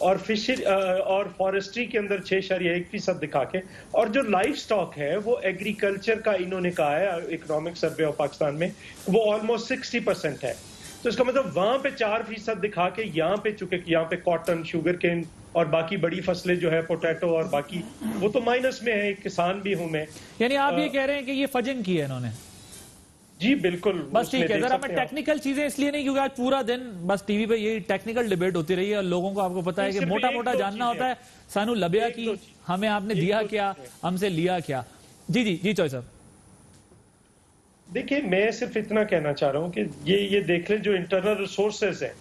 اور اور فارسٹری کے اندر 6.1% دکھا کے، اور جو لائف سٹاک ہے وہ ایگریکلچر کا انہوں نے کہا ہے اکنامک سروے آف پاکستان میں وہ آلموسٹ 60% ہے. تو اس کا مطلب وہاں پہ 4% دکھا کے یہاں پہ چونکہ یہاں پہ کاٹن، شوگر کین اور باقی بڑی فصلیں جو ہے پوٹیٹو اور باقی وہ تو مائنس میں ہے، کسان بھی ہوں میں. یعنی آپ یہ کہہ رہے ہیں کہ یہ فجنگ کی ہے انہوں نے؟ جی بالکل. بس ٹھیک ہے، ذرا میں ٹیکنیکل چیزیں اس لیے نہیں کیونکہ آج پورا دن بس ٹی وی پہ یہی ٹیکنیکل ڈیبیٹ ہوتی رہی ہے اور لوگوں کو آپ کو پتا ہے کہ موٹا موٹا جاننا ہوتا ہے. سانو لبیا کی ہمیں آپ نے دیا کیا، ہم سے لیا کیا. جی چوئی صاحب. دیکھیں میں صرف اتنا کہنا چاہ رہا ہوں کہ یہ دیکھ لیں جو انٹرنل ریسورسز ہیں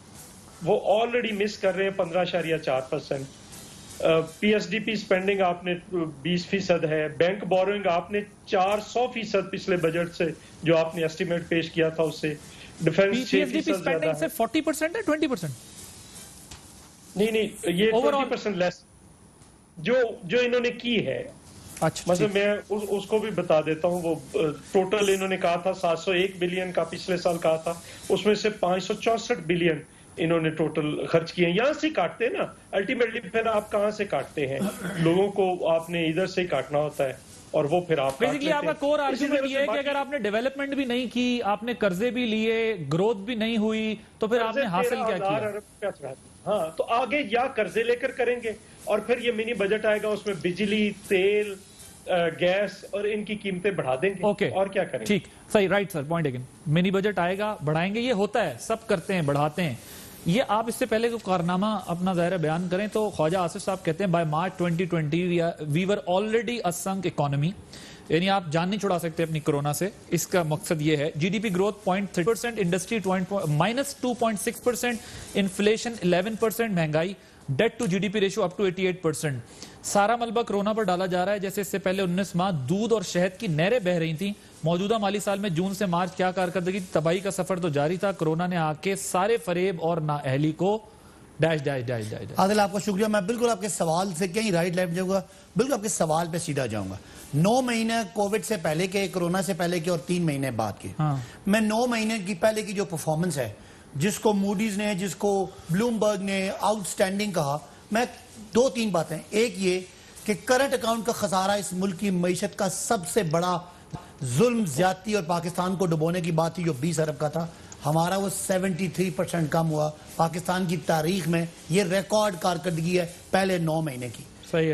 وہ آلریڈی مس کر رہے ہیں 15.4%. P S D P spending آپ نے 20% ہے. بینک بورنگ آپ نے 400% پچھلے بجٹ سے جو آپ نے ایسٹیمیٹ پیش کیا تھا اس سے. ڈیفنس 6% زیادہ ہے. 40% ہے 20%؟ نہیں یہ 20% لیس جو انہوں نے کی ہے. مطلب میں اس کو بھی بتا دیتا ہوں. وہ ٹوٹل انہوں نے کہا تھا 701 بلین کا پچھلے سال کہا تھا، اس میں سے 564 بلین انہوں نے ٹوٹل خرچ کیے ہیں. یہاں سے کاٹتے ہیں نا الٹیمیٹلی، پھر آپ کہاں سے کاٹتے ہیں؟ لوگوں کو آپ نے ادھر سے کاٹنا ہوتا ہے اور وہ پھر آپ بیسیکلی آپ کا کور آرگومنٹ یہ ہے کہ اگر آپ نے ڈیولپمنٹ بھی نہیں کی، آپ نے قرضے بھی لیے، گروتھ بھی نہیں ہوئی، تو پھر آپ نے حاصل کیا کیا؟ ہاں تو آگے یا قرضے لے کر کریں گے اور پھر یہ منی بجٹ آئے گا، اس میں بجلی، تیل، گیس اور ان کی قیمتیں بڑھا دیں گے اور کیا کریں گے. ٹھیک، صحیح، رائٹ سر، پوائنٹ اگین. منی بجٹ آئے گا، بڑھائیں گے، یہ ہوتا ہے، سب کرتے ہیں، بڑھاتے ہیں. یہ آپ اس سے پہلے کو کارنامہ اپنا ظاہر بیان کریں تو خواجہ آصف صاحب کہتے ہیں by March 2020 we were already a sink economy. یعنی آپ جان نہیں چھڑا سکتے اپنی کرونا سے. اس کا مقصد یہ ہے G D P growth 0.3%، industry -2.6%، inflation 11%، مہنگائی، debt to G D P ratio up to 88%. سارا ملبہ کرونا پر ڈالا جا رہا ہے جیسے اس سے پہلے 19 ماہ دودھ اور شہد کی نہریں بہہ رہی تھیں. موجودہ مالی سال میں جون سے مارچ کیا کارکردگی، تباہی کا سفر تو جاری تھا. کرونا نے آ کے سارے فریب اور نااہلی کو ڈیش ڈیش ڈیش ڈیش. عادل آپ کا شکریہ. میں بالکل آپ کے سوال سے کہیں رائٹ لیفٹ جاؤں گا، بالکل آپ کے سوال پہ سیدھا جاؤں گا. 9 مہینے کووڈ سے پہلے کے، کرونا سے پہلے کے اور 3 مہینے بعد کے. میں 9 مہینے کی پہلے کی جو پرفارمنس ہے، جس کو موڈیز نے، جس کو بلومبرگ نے آؤٹ سٹینڈنگ کہا، میں 2-3 باتیں. ایک یہ کہ کرنٹ اکاؤنٹ کا خسارہ اس ملک کی معیشت کا سب سے بڑا ظلم، زیادتی اور پاکستان کو ڈبونے کی بات تھی جو 20 ارب کا تھا، ہمارا وہ 73% کم ہوا. پاکستان کی تاریخ میں یہ ریکارڈ کارکردگی ہے پہلے 9 مہینے کی.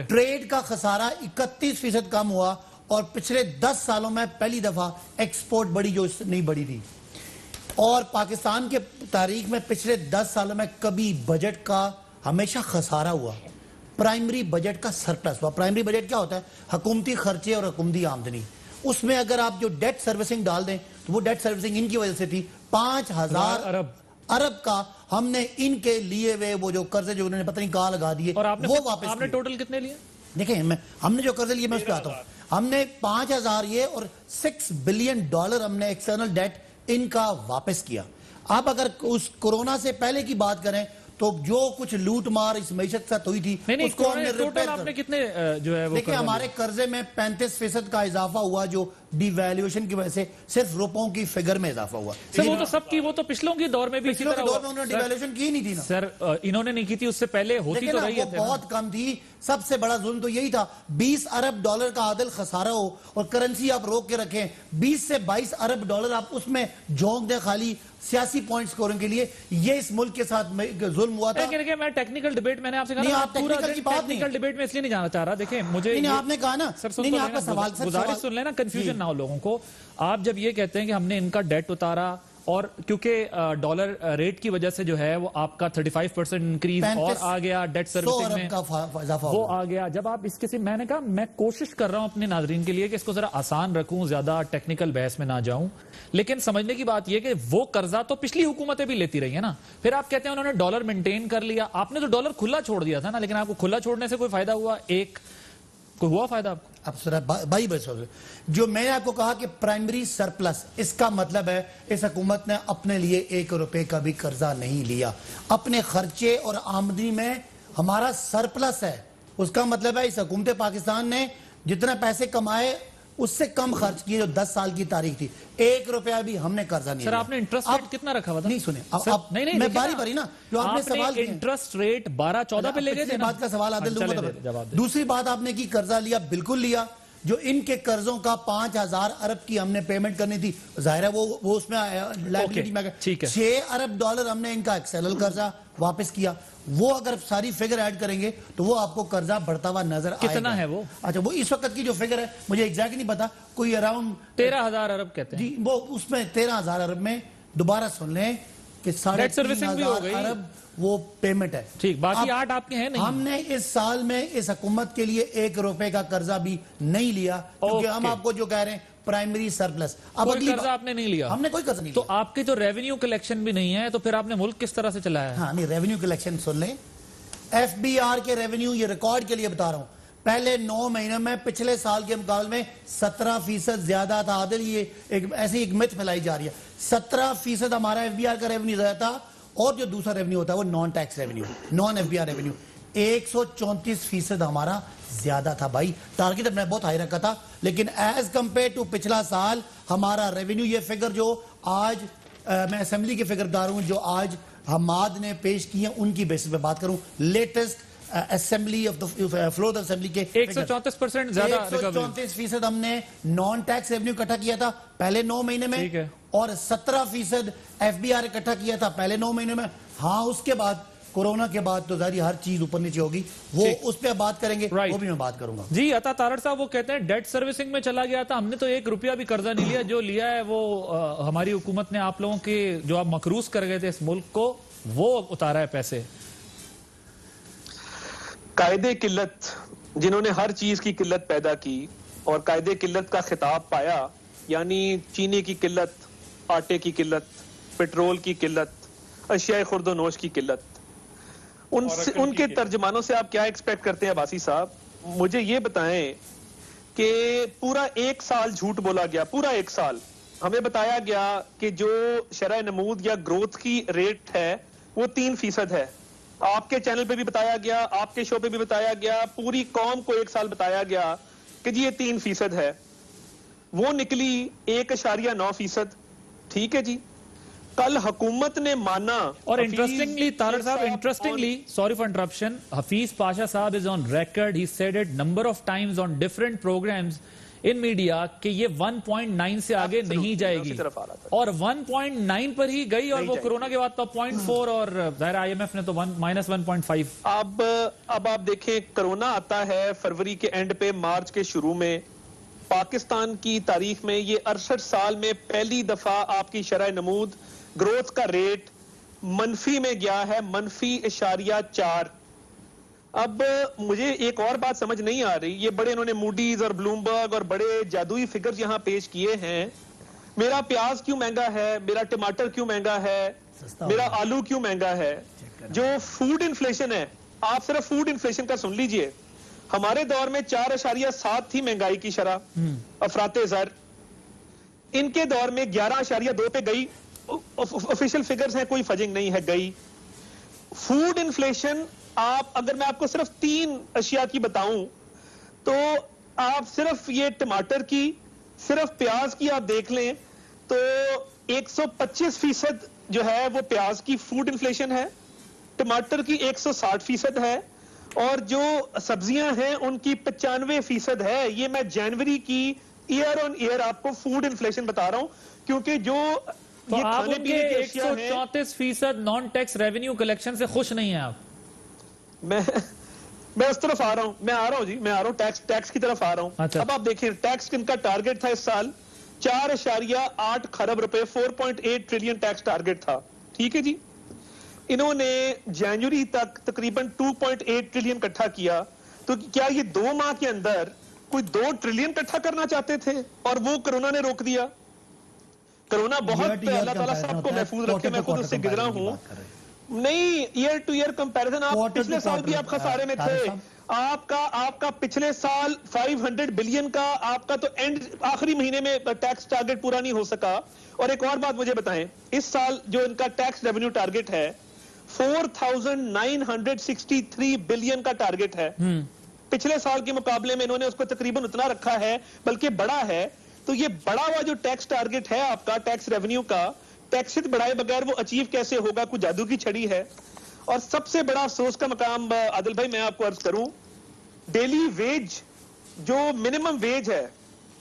ٹریڈ کا خسارہ 31% کم ہوا اور پچھلے 10 سالوں میں پہلی دفعہ ایکسپورٹ بڑی جو نہیں بڑی تھی. اور پاکستان کے تاریخ میں پچھلے 10 سالوں میں کبھی بجٹ کا ہمیشہ خسارہ ہوا، پرائمری بجٹ کا سرپلس ہوا. پرائمری بجٹ کیا ہوتا ہے؟ حکومتی خرچے اور حکومتی آمدنی. اس میں اگر آپ جو ڈیٹ سروسنگ ڈال دیں تو وہ ڈیٹ سروسنگ ان کی وجہ سے تھی. 5000 ارب کا ہم نے ان کے لیے ہوئے وہ جو قرضے جو انہوں نے پتہ نہیں کہاں لگا دیے وہ واپس. آپ نے ٹوٹل کتنے لیے؟ دیکھیں ہم نے جو قرضے لیے میں اس پہ آتا ہوں. ہم نے 5000 یہ اور $6 بلین ہم نے ایکسٹرنل ڈیٹ ان کا واپس کیا. آپ اگر اس کورونا سے پہلے کی بات کریں تو جو کچھ لوٹ مار اس معیشت سے ہوئی تھی اس کو ہم نے ٹوٹل آپ نے کتنے جو ہے وہ دیکھیں ہمارے قرضے میں 35% کا اضافہ ہوا جو ڈی ویلیویشن کی وجہ سے صرف روپوں کی فگر میں اضافہ ہوا. سر وہ تو سب کی، وہ تو پچھلوں کی دور میں بھی اسی طرح دور میں انہوں نے ڈی ویلیویشن کی نہیں تھی نا سر. انہوں نے نہیں کی تھی، اس سے پہلے ہوتی تو رہی ہے. وہ بہت کم تھی. سب سے بڑا ظلم تو یہی تھا. $20 ارب کا عادل خسارہ ہو اور کرنسی آپ روک کے رکھیں. 20 سے 22 ارب ڈالر آپ اس میں جھونک دیں خالی سیاسی پوائنٹ سکورنگ کے لیے. یہ اس ملک کے ساتھ ظلم ہوا تھا. میں ٹیکنیکل ڈیبیٹ میں نے آپ سے کہا ٹیکنیکل ڈیبیٹ میں اس لیے نہیں جانا چاہ رہا. دیکھیں مجھے آپ نے کہا نا گزارش سن لینا، کنفیوژن نہ ہو لوگوں کو. آپ جب یہ کہتے ہیں کہ ہم نے ان کا ڈیٹ اتارا اور کیونکہ ڈالر ریٹ کی وجہ سے جو ہے وہ آپ کا 35% انکریز اور آ گیا ڈیٹ سروسنگ میں وہ آ گیا. جب آپ اس کے میں نے کہا میں کوشش کر رہا ہوں اپنے ناظرین کے لیے کہ اس کو ذرا آسان رکھوں، زیادہ ٹیکنیکل بحث میں نہ جاؤں. لیکن سمجھنے کی بات یہ کہ وہ قرضہ تو پچھلی حکومتیں بھی لیتی رہی ہیں نا. پھر آپ کہتے ہیں انہوں نے ڈالر مینٹین کر لیا. آپ نے تو ڈالر کھلا چھوڑ دیا تھا نا، لیکن آپ کو کھلا چھوڑنے سے کوئی فائدہ ہوا؟ کوئی ہوا فائدہ آپ کو؟ اب سر بھائی جو میں نے آپ کو کہا کہ پرائمری سرپلس، اس کا مطلب ہے اس حکومت نے اپنے لیے $1 کا بھی قرضہ نہیں لیا. اپنے خرچے اور آمدنی میں ہمارا سرپلس ہے. اس کا مطلب ہے اس حکومت پاکستان نے جتنا پیسے کمائے اس سے کم خرچ کیے جو 10 سال کی تاریخ تھی. 1 روپیہ بھی ہم نے قرضہ نہیں سر لیا. آپ نے انٹرسٹ ریٹ کتنا رکھا ہوا تھا؟ نہیں سنیں میں باری نا جو آپ نے سوال کیا انٹرسٹ ریٹ 12-14 پہ لے گئے تھے. بات کا سوال عادل دوں گا. دوسری بات آپ نے کی قرضہ لیا, بالکل لیا. جو ان کے قرضوں کا 5,000 ارب کی ہم نے پیمنٹ کرنی تھی, ظاہر ہے وہ اس میں لائبلٹی میں 6 ارب ڈالر ہم نے ان کا ایکسیلل قرضہ واپس کیا. وہ اگر ساری فگر ایڈ کریں گے تو وہ آپ کو قرضہ بڑھتا ہوا نظر آئے گا. کتنا ہے وہ؟ اچھا وہ اس وقت کی جو فگر ہے مجھے ایگزیکٹ نہیں پتا, کوئی اراؤنڈ 13,000 ارب کہتے ہیں. جی وہ اس میں 13,000 ارب میں دوبارہ سن لیں کہ 3,500 ارب وہ پیمنٹ ہے. ٹھیک, باقی 8 آپ کے ہیں نہیں. ہم نے اس سال میں اس حکومت کے لیے 1 روپے کا قرضہ بھی نہیں لیا, کیونکہ ہم آپ کو جو کہہ رہے ہیں پرائمری سرپلس. اب کوئی قرضہ آپ نے نہیں لیا؟ ہم نے کوئی قرضہ نہیں لیا. تو آپ کے جو ریونیو کلیکشن بھی نہیں ہے تو پھر آپ نے ملک کس طرح سے چلایا ہے؟ ہاں نہیں, ریونیو کلیکشن سن لیں. ایف بی آر کے ریونیو, یہ ریکارڈ کے لیے بتا رہا ہوں, پہلے 9 مہینے میں پچھلے سال کے مقابلے میں 17% زیادہ تھا. عادل یہ ایسی ایک مت ملائی جا رہی ہے. 17% ہمارا ایف بی آر کا ریونیو زیادہ تھا, اور جو دوسرا ریونیو ہوتا ہے وہ non tax revenue, non F B R revenue 134% ہمارا زیادہ تھا. بھائی ٹارگٹ میں بہت ہائی رکھا تھا, لیکن ایز کمپیئر ٹو پچھلا سال ہمارا ریونیو, یہ فگر جو آج میں اسمبلی کے فگر دار ہوں جو آج حماد نے پیش کی ہیں ان کی بیسس پہ بات کروں, latest assembly of floor assembly کے 134% زیادہ 134% ہم نے نان ٹیکس ریونیو اکٹھا کیا تھا پہلے 9 مہینے میں, اور 17% ایف بی آر اکٹھا کیا تھا پہلے 9 مہینے میں. ہاں اس کے بعد کورونا کے بعد تو ظاہر ہر چیز اوپر نیچے ہوگی, وہ اس پہ بات کریں گے, وہ بھی میں بات کروں گا. جی عطا تارڑ صاحب وہ کہتے ہیں ڈیٹ سروسنگ میں چلا گیا تھا, ہم نے تو 1 روپیہ بھی قرضہ نہیں لیا, جو لیا ہے وہ ہماری حکومت نے آپ لوگوں کے جو آپ مقروض کر گئے تھے اس ملک کو وہ اتارا ہے پیسے. قاعدے قلت جنہوں نے ہر چیز کی قلت پیدا کی اور قاعدے قلت کا خطاب پایا, یعنی چینی کی قلت, آٹے کی قلت, پیٹرول کی قلت, اشیاء خرد و نوش کی قلت, ان کے ترجمانوں سے آپ کیا ایکسپیکٹ کرتے ہیں عباسی صاحب؟ مجھے یہ بتائیں کہ پورا 1 سال جھوٹ بولا گیا, پورا 1 سال ہمیں بتایا گیا کہ جو شرح نمود یا گروتھ کی ریٹ ہے وہ 3% ہے. آپ کے چینل پہ بھی بتایا گیا, آپ کے شو پہ بھی بتایا گیا, پوری قوم کو 1 سال بتایا گیا کہ جی یہ 3% ہے. وہ نکلی 1.9%. ٹھیک ہے جی, کل حکومت نے مانا. اور انٹرسٹنگلی تارڑ صاحب, interestingly sorry for interruption, Hafeez Pasha صاحب is on record, he said it number of times on different programs in media کہ یہ 1.9 سے آگے نہیں جائے گی, اور 1.9 پر ہی گئی, اور وہ کرونا کے بعد تو 0.4, اور ظاہر آئی ایم ایف نے تو -1.5. اب آپ دیکھیں, کرونا آتا ہے فروری کے اینڈ پہ, مارچ کے شروع میں. پاکستان کی تاریخ میں یہ 68 سال میں پہلی دفعہ آپ کی شرح نمود گروتھ کا ریٹ منفی میں گیا ہے, -0.4. اب مجھے ایک اور بات سمجھ نہیں آ رہی, یہ بڑے انہوں نے موڈیز اور بلومبرگ اور بڑے جادوئی فگرز یہاں پیش کیے ہیں. میرا پیاز کیوں مہنگا ہے, میرا ٹماٹر کیوں مہنگا ہے, میرا آلو کیوں مہنگا ہے. جو فوڈ انفلیشن ہے, آپ صرف فوڈ انفلیشن کا سن لیجئے, ہمارے دور میں 4.7 تھی مہنگائی کی شرح افراط زر, ان کے دور میں 11.2 پہ گئی. آفیشیل فگرز ہیں, کوئی فجنگ نہیں ہے, گئی. فوڈ انفلیشن اگر میں آپ کو صرف 3 اشیاء کی بتاؤں تو آپ صرف یہ ٹماٹر کی, صرف پیاز کی آپ دیکھ لیں تو 125% جو ہے وہ پیاز کی فوڈ انفلیشن ہے, ٹماٹر کی 160% ہے, اور جو سبزیاں ہیں ان کی 95% ہے. یہ میں جنوری کی ایئر آن ایئر آپ کو فوڈ انفلیشن بتا رہا ہوں, کیونکہ جو تو آپ ان کے 134% نان ٹیکس ریونیو کلیکشن سے خوش نہیں ہیں آپ؟ میں اس طرف آ رہا ہوں, میں آ رہا ہوں ٹیکس کی طرف آ رہا ہوں. اب آپ دیکھیں, ٹیکس ان کا ٹارگٹ تھا اس سال 4.8 خرب روپے, 4.8 ٹریلین ٹیکس ٹارگٹ تھا. ٹھیک ہے جی, انہوں نے جنوری تک تقریباً 2.8 ٹریلین اکٹھا کیا. تو کیا یہ 2 ماہ کے اندر کوئی 2 ٹریلین اکٹھا کرنا چاہتے تھے, اور وہ کرونا نے روک دیا. کرونا بہت, اللہ تعالیٰ سب کو محفوظ رکھے, میں خود اس سے گزرا ہوں. نہیں, ایئر ٹو ایئر کمپیریزن, آپ پچھلے سال بھی آپ خسارے میں تھے. آپ کا پچھلے سال 500 بلین کا آپ کا تو آخری مہینے میں ٹیکس ٹارگٹ پورا نہیں ہو سکا. اور ایک اور بات مجھے بتائیں, اس سال جو ان کا ٹیکس ریونیو ٹارگٹ ہے 4,963 بلین کا ٹارگٹ ہے. پچھلے سال کے مقابلے میں انہوں نے اس کو تقریباً اتنا رکھا ہے بلکہ بڑا ہے. تو یہ بڑا ہوا جو ٹیکس ٹارگٹ ہے آپ کا ٹیکس ریونیو کا, ٹیکس بڑھائے بغیر وہ اچیو کیسے ہوگا؟ کوئی جادو کی چھڑی ہے؟ اور سب سے بڑا افسوس کا مقام عادل بھائی میں آپ کو عرض کروں, ڈیلی ویج جو منیمم ویج ہے,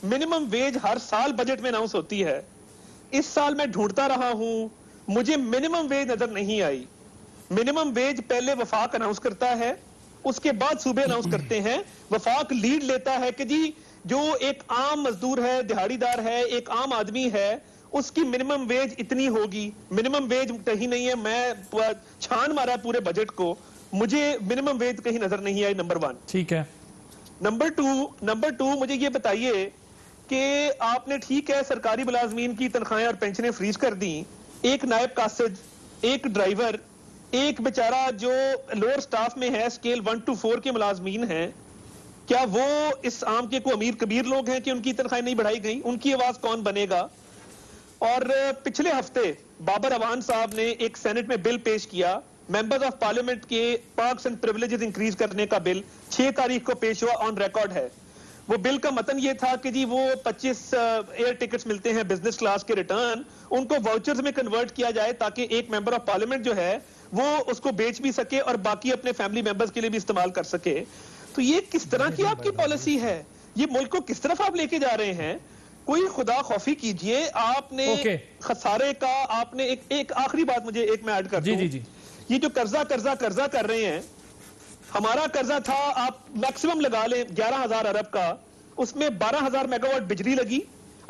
منیمم ویج ہر سال بجٹ میں اناؤنس ہوتی ہے. اس سال میں ڈھونڈتا رہا ہوں, مجھے منیمم ویج نظر نہیں آئی. منیمم ویج پہلے وفاق اناؤنس کرتا ہے, اس کے بعد صوبے اناؤنس کرتے ہیں. وفاق لیڈ لیتا ہے کہ جی جو ایک عام مزدور ہے, دہاڑی دار ہے, ایک عام آدمی ہے, اس کی منیمم ویج اتنی ہوگی. منیمم ویج کہیں نہیں ہے, میں چھان مارا پورے بجٹ کو, مجھے منیمم ویج کہیں نظر نہیں آئی. نمبر 1. ٹھیک ہے. نمبر 2 مجھے یہ بتائیے کہ آپ نے ٹھیک ہے سرکاری ملازمین کی تنخواہیں اور پینشنیں فریز کر دیں, ایک نائب قاصد, ایک ڈرائیور, ایک بیچارہ جو لوور سٹاف میں ہے, سکیل 1 to 4 کے ملازمین ہیں, کیا وہ اس عام کے کوئی امیر کبیر لوگ ہیں کہ ان کی تنخواہیں نہیں بڑھائی گئیں؟ ان کی آواز کون بنے گا؟ اور پچھلے ہفتے بابر اوان صاحب نے ایک سینٹ میں بل پیش کیا, ممبرز آف پارلیمنٹ کے پرکس اینڈ پریویلیجز انکریز کرنے کا بل 6 تاریخ کو پیش ہوا, آن ریکارڈ ہے. وہ بل کا متن یہ تھا کہ جی وہ 25 ایئر ٹکٹس ملتے ہیں بزنس کلاس کے ریٹرن, ان کو واؤچرز میں کنورٹ کیا جائے تاکہ ایک ممبر آف پارلیمنٹ جو ہے وہ اس کو بیچ بھی سکے اور باقی اپنے فیملی ممبرز کے لیے بھی استعمال کر سکے. تو یہ کس طرح کی آپ کی پالیسی ہے؟ یہ ملک کو کس طرف آپ لے کے جا رہے ہیں؟ کوئی خدا خوفی کیجئے. آپ نے خسارے کا, آپ نے ایک آخری بات مجھے ایک میں ایڈ کر دوں, یہ جو قرضہ کر رہے ہیں, ہمارا قرضہ تھا آپ میکسیمم لگا لیں 11,000 ارب کا, اس میں 12,000 میگا واٹ بجلی لگی.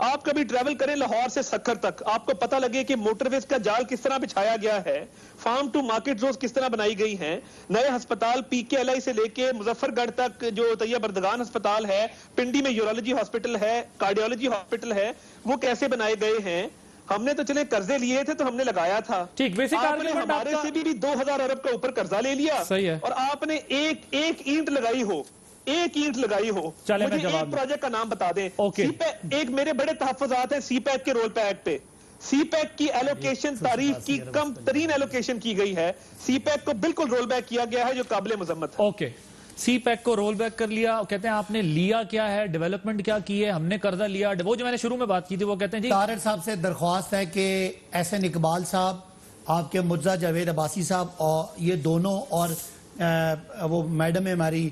آپ کبھی ٹریول کریں لاہور سے سکھر تک, آپ کو پتہ لگے کہ موٹر ویز کا جال کس طرح بچھایا گیا ہے, فارم ٹو مارکیٹ روز کس طرح بنائی گئی ہیں, نئے ہسپتال پی کے ایل آئی سے لے کے مظفر گڑھ تک جو طیب اردگان ہسپتال ہے, پنڈی میں یورولوجی ہاسپٹل ہے, کارڈیولوجی ہاسپٹل ہے, وہ کیسے بنائے گئے ہیں. ہم نے تو چلے قرضے لیے تھے تو ہم نے لگایا تھا, آپ نے ہمارے سے بھی 2,000 ارب کا اوپر قرضہ لے لیا, اور آپ نے ایک اینٹ لگائی ہو, مجھے ایک پروجیکٹ کا نام بتا دیں. ایک میرے بڑے تحفظات ہیں سی پیک کے رول پیک پہ. سی پیک کی ایلوکیشن تاریخ کی کم ترین ایلوکیشن کی گئی ہے. سی پیک کو بالکل رول بیک کیا گیا ہے جو قابل مذمت ہے. اوکے, سی پیک کو رول بیک کر لیا. کہتے ہیں آپ نے لیا کیا ہے, ڈیولپمنٹ کیا کی ہے, ہم نے قرضہ لیا. وہ جو میں نے شروع میں بات کی تھی وہ کہتے ہیں جی طارق صاحب سے درخواست ہے کہ احسن اقبال صاحب, آپ کے مرزا جاوید عباسی صاحب, اور یہ دونوں, اور وہ میڈم ہماری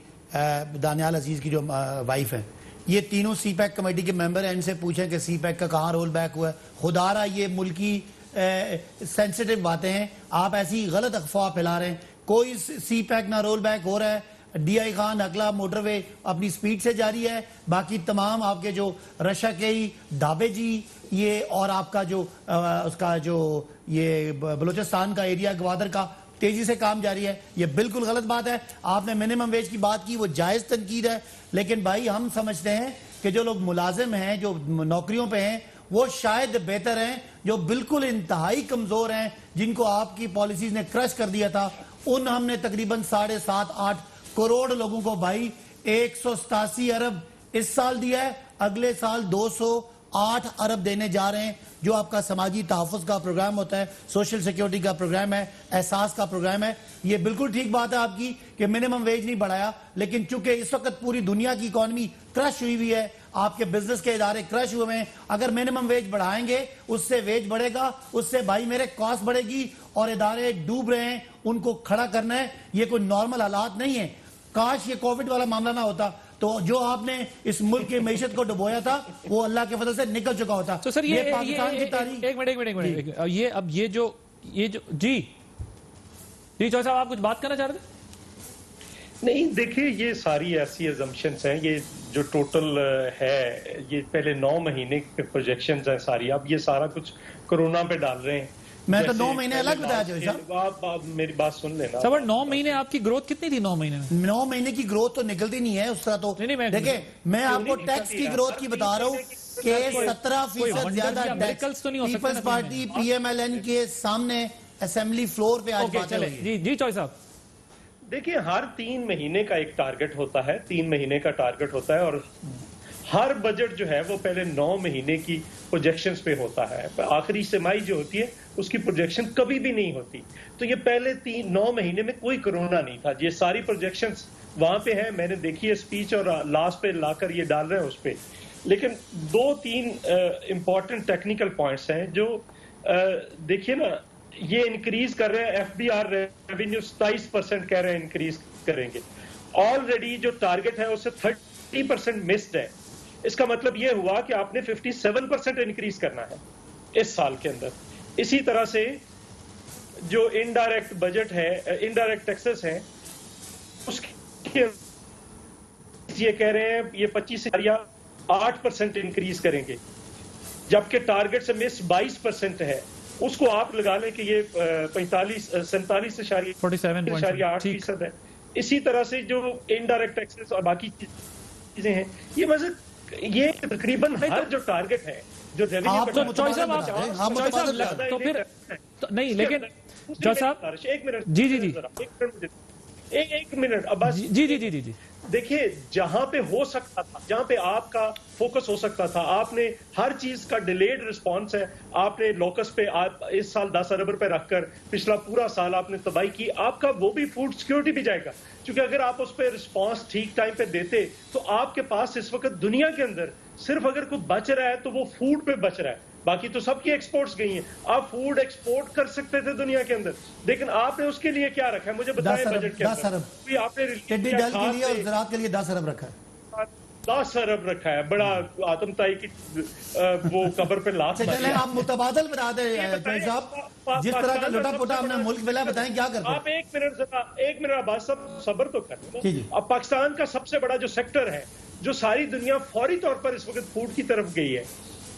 دانیال عزیز کی جو وائف ہیں, یہ تینوں سی پیک کمیٹی کے ممبر ہیں, ان سے پوچھیں کہ سی پیک کا کہاں رول بیک ہوا ہے. خدا را یہ ملکی سینسیٹیو باتیں ہیں, آپ ایسی غلط افواہ پھیلا رہے ہیں. کوئی سی پیک نہ رول بیک ہو رہا ہے. ڈی آئی خان اگلا موٹر وے اپنی سپیڈ سے جاری ہے. باقی تمام آپ کے جو رشکئی ڈھابے جی یہ, اور آپ کا جو اس کا جو یہ بلوچستان کا ایریا گوادر کا, تیزی سے کام جاری ہے. یہ بالکل غلط بات ہے. آپ نے منیمم ویج کی بات کی, وہ جائز تنقید ہے, لیکن بھائی ہم سمجھتے ہیں کہ جو لوگ ملازم ہیں, جو نوکریوں پہ ہیں, وہ شاید بہتر ہیں. جو بالکل انتہائی کمزور ہیں, جن کو آپ کی پالیسیز نے کرش کر دیا تھا, ان ہم نے تقریباً 7.5-8 کروڑ لوگوں کو بھائی 187 ارب اس سال دیا ہے. اگلے سال 208 ارب دینے جا رہے ہیں, جو آپ کا سماجی تحفظ کا پروگرام ہوتا ہے, سوشل سیکیورٹی کا پروگرام ہے, احساس کا پروگرام ہے. یہ بالکل ٹھیک بات ہے آپ کی کہ منیمم ویج نہیں بڑھایا, لیکن چونکہ اس وقت پوری دنیا کی اکانومی کرش ہوئی ہے, آپ کے بزنس کے ادارے کرش ہوئے ہیں. اگر منیمم ویج بڑھائیں گے, اس سے ویج بڑھے گا, اس سے بھائی میرے کاسٹ بڑھے گی, اور ادارے ڈوب رہے ہیں, ان کو کھڑا کرنا ہے. یہ کوئی نارمل حالات نہیں ہیں. کاش یہ کووڈ والا معاملہ نہ ہوتا, تو جو آپ نے اس ملک کی معیشت کو ڈبویا تھا وہ اللہ کے فضل سے نکل چکا ہوتا. تو سر یہ پاکستان کی تاریخ. ایک منٹ, یہ اب یہ جو جی چوہے صاحب آپ کچھ بات کرنا چاہ رہے تھے؟ نہیں دیکھیں, یہ ساری ایسی ازمپشنز ہیں. یہ جو ٹوٹل ہے, یہ پہلے 9 مہینے کے پروجیکشنز ہیں ساری, اب یہ سارا کچھ کرونا پہ ڈال رہے ہیں. میں تو 9 مہینے الگ بتایا جو صاحب, آپ میری بات سن لینا. صاحب 9 مہینے آپ کی گروتھ کتنی تھی؟ 9 مہینے میں 9 مہینے کی گروتھ تو نکلتی نہیں ہے اس طرح. تو دیکھیں میں آپ کو ٹیکس کی گروتھ کی بتا رہا ہوں کہ 17% زیادہ ٹیکس پیپلز پارٹی پی ایم ایل این کے سامنے اسمبلی فلور پہ آج باتیں ہوئی ہیں. جی چوہے صاحب دیکھیں, ہر 3 مہینے کا ایک ٹارگٹ ہوتا ہے, 3 مہینے کا ٹارگٹ ہوتا ہے, اور ہر بجٹ جو ہے وہ پہلے 9 مہینے کی پروجیکشنز پہ ہوتا ہے. آخری سمائی جو ہوتی ہے اس کی پروجیکشن کبھی بھی نہیں ہوتی. تو یہ پہلے 9 مہینے میں کوئی کرونا نہیں تھا. یہ ساری پروجیکشنز وہاں پہ ہے, میں نے دیکھی ہے اسپیچ, اور لاسٹ پہ لا کر یہ ڈال رہے ہیں اس پہ. لیکن 2-3 امپورٹنٹ ٹیکنیکل پوائنٹس ہیں جو دیکھیے نا, یہ انکریز کر رہے ہیں, ایف بی آر ریونیو 27% کہہ رہے ہیں انکریز کریں گے. آلریڈی جو ٹارگٹ ہے اس سے 30% مسڈ ہے. اس کا مطلب یہ ہوا کہ آپ نے 57% انکریز کرنا ہے اس سال کے اندر. اسی طرح سے جو انڈائریکٹ بجٹ ہے, انڈائریکٹ ٹیکسز ہیں, اس کے یہ کہہ رہے ہیں یہ 25 یا 8% انکریز کریں گے, جبکہ ٹارگٹ سے مس 22% ہے. اس کو آپ لگا لیں کہ یہ 47.8% ہے. اسی طرح سے جو انڈائریکٹ ٹیکسز اور باقی چیزیں ہیں, یہ مطلب یہ تقریباً ہر جو ٹارگٹ ہے جو نہیں, لیکن جج صاحب ایک منٹ, جی ایک منٹ عباس جی دیکھیے, جہاں پہ ہو سکتا تھا, جہاں پہ آپ کا فوکس ہو سکتا تھا, آپ نے ہر چیز کا ڈیلیڈ رسپانس ہے. آپ نے لوکس پہ اس سال 10 ارب روپے رکھ کر پچھلا پورا سال آپ نے تباہی کی. آپ کا وہ بھی فوڈ سیکیورٹی بھی جائے گا, کیونکہ اگر آپ اس پہ رسپانس ٹھیک ٹائم پہ دیتے تو آپ کے پاس اس وقت دنیا کے اندر صرف اگر کوئی بچ رہا ہے تو وہ فوڈ پہ بچ رہا ہے, باقی تو سب کی ایکسپورٹس گئی ہیں. آپ فوڈ ایکسپورٹ کر سکتے تھے دنیا کے اندر, لیکن آپ نے اس کے لیے کیا رکھا ہے مجھے بتائیں. بجٹ کے اندر آپ نے ٹڈی دل کے لیے اور زراعت کے لیے 10 ارب رکھا ہے, 10 ارب رکھا ہے. بڑا آتم تائی کی وہ قبر پہ لات ماری. آپ متبادل بنا دیں جج صاحب, جس طرح کا لٹا پٹا ہم نے ملک ملا, بتائیں کیا کرتے ہیں آپ. ایک منٹ عباس صاحب صبر تو کریں. اب پاکستان کا سب سے بڑا جو سیکٹر ہے, جو ساری دنیا فوری طور پر اس وقت فوڈ کی طرف گئی ہے,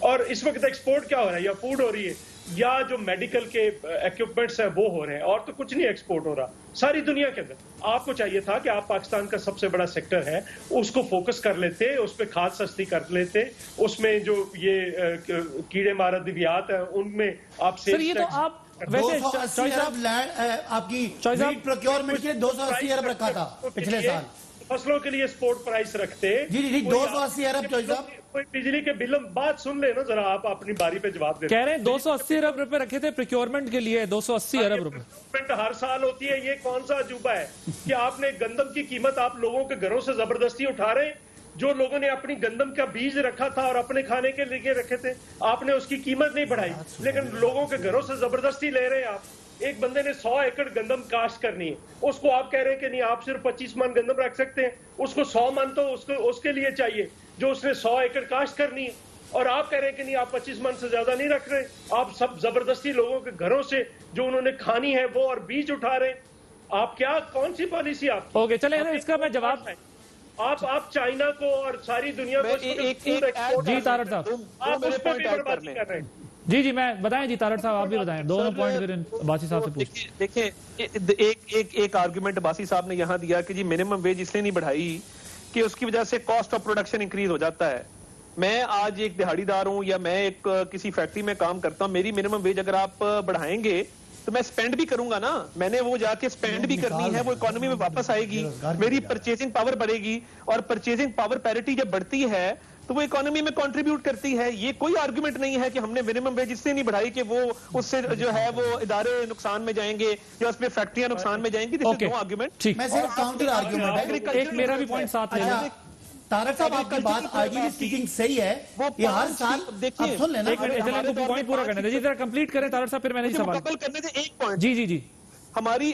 اور اس وقت ایکسپورٹ کیا ہو رہا ہے, یا فوڈ ہو رہی ہے یا جو میڈیکل کے ایکوپمنٹس ہیں وہ ہو رہے ہیں, اور تو کچھ نہیں ایکسپورٹ ہو رہا ساری دنیا کے اندر. آپ کو چاہیے تھا کہ آپ پاکستان کا سب سے بڑا سیکٹر ہے اس کو فوکس کر لیتے, اس پہ کھاد سستی کر لیتے, اس میں جو یہ کیڑے مار ادویات ہیں ان میں آپ سے 280 ارب لینڈ آپ کی میٹ پروکیورمنٹ کے 280 ارب رکھا تھا پچھلے سال. فصلوں کے لیے سپورٹ پرائس رکھتے. جی 280 ارب جج صاحب. کوئی بجلی کے بل, بات سن لے نا ذرا, آپ اپنی باری پہ جواب دیں. کہہ رہے ہیں 280 ارب روپے رکھے تھے پریکیورمنٹ کے لیے, 280 ارب روپے ہر سال ہوتی ہے. یہ کون سا عجوبہ ہے کہ آپ نے گندم کی قیمت آپ لوگوں کے گھروں سے زبردستی اٹھا رہے ہیں. جو لوگوں نے اپنی گندم کا بیج رکھا تھا اور اپنے کھانے کے لیے رکھے تھے, آپ نے اس کی قیمت نہیں بڑھائی, لیکن لوگوں کے گھروں سے زبردستی لے رہے ہیں آپ. ایک بندے نے 100 ایکڑ گندم کاشت کرنی ہے, اس کو آپ کہہ رہے ہیں کہ نہیں آپ صرف 25 من گندم رکھ سکتے ہیں, اس کو 100 من تو اس کے لیے چاہیے جو اس نے 100 ایکڑ کاشت کرنی ہے, اور آپ کہہ رہے ہیں کہ نہیں آپ 25 من سے زیادہ نہیں رکھ رہے. آپ سب زبردستی لوگوں کے گھروں سے جو انہوں نے کھانی ہے وہ اور بیج اٹھا رہے ہیں. آپ کیا, کون سی پالیسی آپ؟ اوکے چلیں اس کا میں جواب. آپ چائنا کو اور ساری دنیا کو جی طارٹ صاحب آپ اس پہ بھی بربادی کر رہے ہیں. جی میں بتائیں جی طارٹ صاحب, آپ بھی بتائیں. دونوں پوائنٹ عباسی صاحب سے پوچھیں. دیکھیں ایک آرگومنٹ عباسی صاحب نے یہاں دیا کہ جی منیمم ویج اس لیے نہیں بڑھائی کہ اس کی وجہ سے کاسٹ آف پروڈکشن انکریز ہو جاتا ہے. میں آج ایک دہاڑی دار ہوں یا میں ایک کسی فیکٹری میں کام کرتا ہوں, میری منیمم ویج اگر آپ بڑھائیں گے تو میں سپینڈ بھی کروں گا نا, میں نے وہ جا کے سپینڈ بھی کرنی ہے, وہ اکانومی میں واپس آئے گی, میری پرچیزنگ پاور بڑھے گی, اور پرچیزنگ پاور پیرٹی جب بڑھتی ہے تو وہ اکانومی میں کنٹریبیوٹ کرتی ہے. یہ کوئی آرگومنٹ نہیں ہے کہ ہم نے منیمم ویج اس سے نہیں بڑھائی کہ وہ اس سے جو ہے وہ ادارے نقصان میں جائیں گے یا اس میں فیکٹریاں نقصان میں جائیں گی. دس از نو آرگومنٹ. میں صرف کاؤنٹر آرگومنٹ ہے, ایک میرا بھی پوائنٹ ساتھ لے لیں. طارق صاحب آپ کی بات آئیڈیلی اسپیکنگ صحیح ہے, یہ ہر سال دیکھیے سن لینا. ایک منٹ پوائنٹ پورا کرنے دیں جی, ذرا کمپلیٹ کریں طارق صاحب, پھر میں نے سوال کرنے تھے ایک پوائنٹ. جی ہماری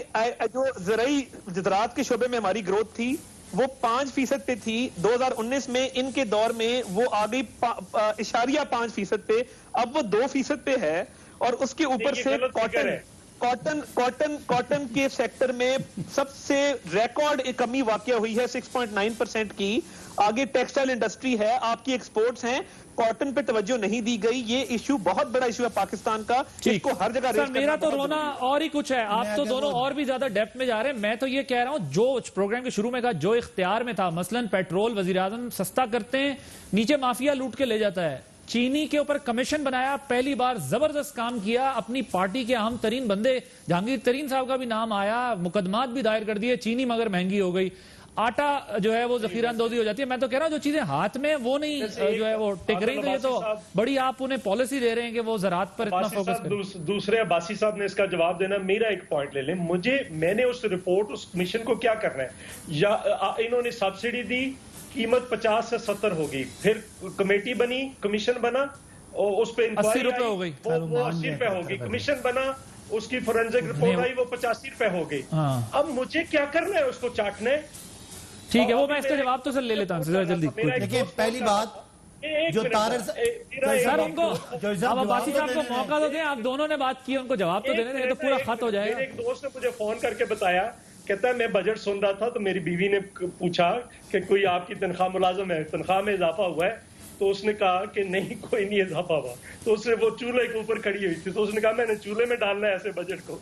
جو زراعت کے شعبے میں ہماری گروتھ تھی وہ 5% پہ تھی 2019 میں, ان کے دور میں وہ آ گئی 0.5% پہ, اب وہ 2% پہ ہے. اور اس کے اوپر سے کاٹن کے سیکٹر میں سب سے ریکارڈ کمی واقع ہوئی ہے 6.9% کی. آگے ٹیکسٹائل انڈسٹری ہے, آپ کی ایکسپورٹس ہیں, کاٹن پہ توجہ نہیں دی گئی. یہ ایشو بہت بڑا ایشو ہے پاکستان کا, اس کو ہر جگہ ریز میرا تو رونا اور ہی کچھ ہے, آپ تو دونوں اور بھی زیادہ ڈیپتھ میں جا رہے ہیں. میں تو یہ کہہ رہا ہوں جو پروگرام کے شروع میں کہا جو اختیار میں تھا, مثلا پیٹرول وزیر اعظم سستا کرتے ہیں, نیچے مافیا لوٹ کے لے جاتا ہے. چینی کے اوپر کمیشن بنایا, پہلی بار زبردست کام کیا, اپنی پارٹی کے اہم ترین بندے جہانگیر ترین صاحب کا بھی نام آیا, مقدمات بھی دائر کر دیے, چینی مگر مہنگی ہو گئی. آٹا جو ہے وہ ذخیرہ اندوزی ہو جاتی ہے. میں تو کہہ رہا ہوں جو چیزیں ہاتھ میں وہ نہیں جو ہے وہ ٹک رہی, تو یہ تو بڑی آپ انہیں پالیسی دے رہے ہیں کہ وہ زراعت پر اتنا فوکس کریں. دوسرے عباسی صاحب نے اس کا جواب دینا. میرا ایک پوائنٹ لے لیں, میں نے اس رپورٹ اس کمیشن کو کیا کرنا ہے, یا انہوں نے سبسڈی دی, قیمت 50 سے 70 ہوگی, پھر کمیٹی بنی, کمیشن بنا, اس پہ 80 روپے ہو گئی, وہ 80 روپے ہوگی, کمیشن بنا, اس کی فورنزک رپورٹ آئی, وہ 85 روپے ہو گئی. اب مجھے کیا کرنا ہے, اس کو چاٹنا ہے. ٹھیک ہے, وہ میں اس کا جواب تو سر لے لیتا ہوں ذرا جلدی. دیکھیں پہلی بات جو سر ان کو اب عباسی صاحب کو موقع تو دیں, آپ دونوں نے بات کی, ان کو جواب تو دینے دیں, تو پورا خط ہو جائے گا. ایک دوست نے مجھے فون کر کے بتایا, کہتا ہے میں بجٹ سن رہا تھا تو میری بیوی نے پوچھا کہ کوئی آپ کی تنخواہ ملازم ہے, تنخواہ میں اضافہ ہوا ہے؟ تو اس نے کہا کہ نہیں کوئی نہیں اضافہ ہوا. تو اس نے وہ چولہے کے اوپر کھڑی ہوئی تھی, تو اس نے کہا میں نے چولہے میں ڈالنا ہے ایسے بجٹ کو.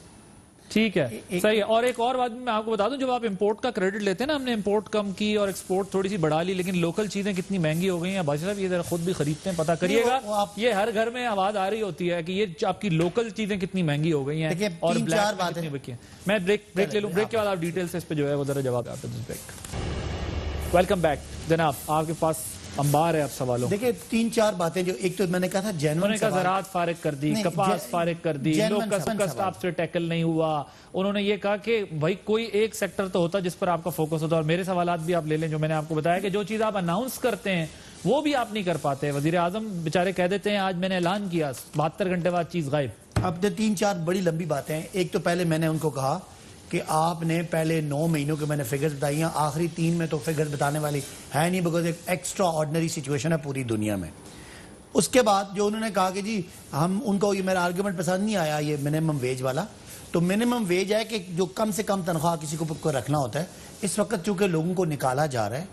ٹھیک ہے, صحیح ہے. اور ایک اور بات میں آپ کو بتا دوں, جب آپ امپورٹ کا کریڈٹ لیتے ہیں نا, ہم نے امپورٹ کم کی اور ایکسپورٹ تھوڑی سی بڑھا لی, لیکن لوکل چیزیں کتنی مہنگی ہو گئی ہیں. بادشاہ صاحب یہ ذرا خود بھی خریدتے ہیں, پتہ کریے گا, یہ ہر گھر میں آواز آ رہی ہوتی ہے کہ یہ آپ کی لوکل چیزیں کتنی مہنگی ہو گئی ہیں اور بلیک میں کتنی بکی ہیں. میں بریک لے لوں, بریک کے بعد آپ ڈیٹیل سے اس پہ جو ہے وہ ذرا جواب آتے ہیں. ویلکم بیک جناب, آپ کے پاس انبار ہے اب سوالوں. دیکھیں 3-4 باتیں جو, ایک تو میں نے کہا تھا جینوئن سوال, زراعت فارغ کر دی, کپاس فارغ کر دی, لوکسٹ آپ سے ٹیکل نہیں ہوا. انہوں نے یہ کہا کہ بھائی کوئی ایک سیکٹر تو ہوتا جس پر آپ کا فوکس ہوتا, اور میرے سوالات بھی آپ لے لیں جو میں نے آپ کو بتایا کہ جو چیز آپ اناؤنس کرتے ہیں وہ بھی آپ نہیں کر پاتے. وزیر اعظم بیچارے کہہ دیتے ہیں آج میں نے اعلان کیا, 72 گھنٹے بعد چیز غائب. اب 3-4 بڑی لمبی باتیں ہیں. ایک تو پہلے میں نے ان کو کہا کہ آپ نے پہلے 9 مہینوں کے میں نے فگرز بتائی ہیں, آخری 3 میں تو فگرز بتانے والی ہے نہیں, بیکاز ایک ایکسٹرا آرڈنری سچویشن ہے پوری دنیا میں. اس کے بعد جو انہوں نے کہا کہ جی ہم, ان کو یہ میرا آرگومنٹ پسند نہیں آیا یہ منیمم ویج والا. تو منیمم ویج ہے کہ جو کم سے کم تنخواہ کسی کو رکھنا ہوتا ہے. اس وقت چونکہ لوگوں کو نکالا جا رہا ہے,